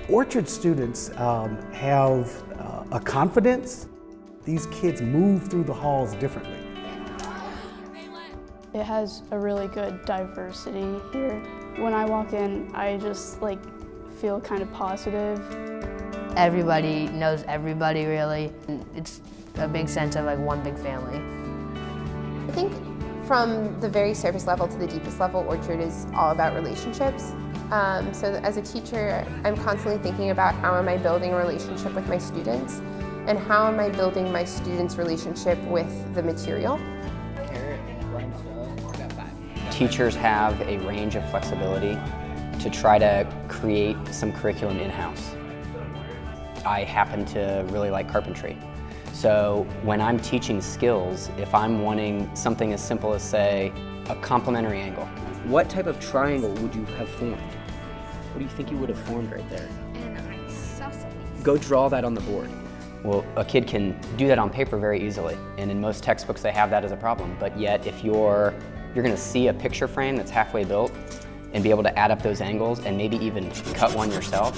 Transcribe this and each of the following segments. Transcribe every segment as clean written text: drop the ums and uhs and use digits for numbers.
Orchard students have a confidence. These kids move through the halls differently. It has a really good diversity here. When I walk in, I just feel kind of positive. Everybody knows everybody, really. It's a big sense of one big family. I think from the very surface level to the deepest level, Orchard is all about relationships. So as a teacher, I'm constantly thinking about how am I building a relationship with my students and how am I building my students' relationship with the material. Teachers have a range of flexibility to try to create some curriculum in-house. I happen to really like carpentry. So when I'm teaching skills, if I'm wanting something as simple as, say, a complementary angle, what type of triangle would you have formed? What do you think you would have formed right there? An isosceles. Go draw that on the board. Well, a kid can do that on paper very easily, and in most textbooks they have that as a problem, but yet if you're going to see a picture frame that's halfway built and be able to add up those angles and maybe even cut one yourself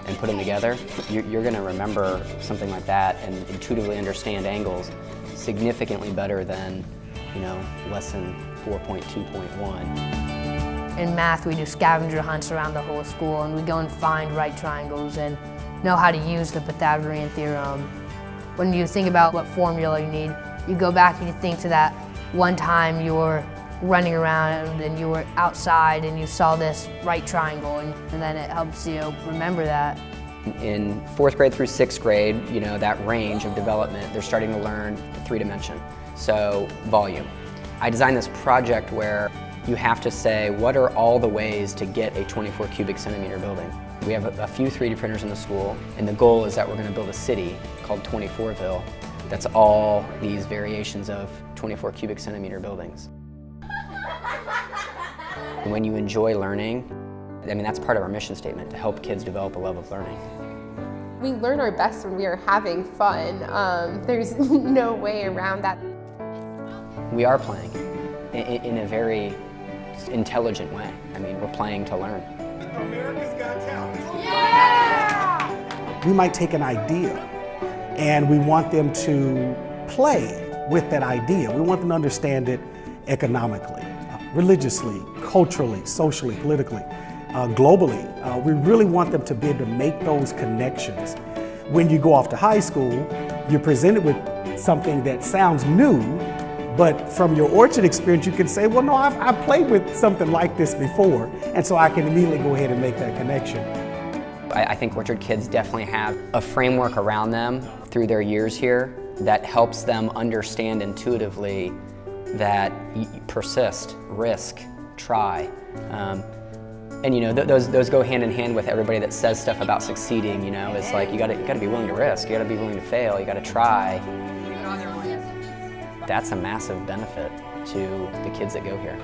and put them together, you're going to remember something like that and intuitively understand angles significantly better than, lesson 4.2.1. In math, we do scavenger hunts around the whole school, and we go and find right triangles and know how to use the Pythagorean theorem. When you think about what formula you need, you go back and you think to that one time you were running around and you were outside and you saw this right triangle, and then it helps you remember that. In 4th grade through 6th grade, that range of development, they're starting to learn the 3-dimension. So, volume. I designed this project where you have to say, what are all the ways to get a 24 cubic centimeter building? We have a few 3D printers in the school, and the goal is that we're going to build a city called 24ville that's all these variations of 24 cubic centimeter buildings. When you enjoy learning, that's part of our mission statement, to help kids develop a love of learning. We learn our best when we are having fun. There's no way around that. We are playing in a very intelligent way. We're playing to learn. America's Got Talent. Yeah! We might take an idea and we want them to play with that idea. We want them to understand it economically, religiously, culturally, socially, politically, globally. We really want them to be able to make those connections. When you go off to high school, you're presented with something that sounds new, but from your Orchard experience, you can say, well, no, I've played with something like this before, and so I can immediately go ahead and make that connection. I think Orchard kids definitely have a framework around them through their years here that helps them understand intuitively that persist, risk, try. Those go hand in hand with everybody that says stuff about succeeding. It's like you gotta be willing to risk, you gotta be willing to fail, you gotta try. That's a massive benefit to the kids that go here.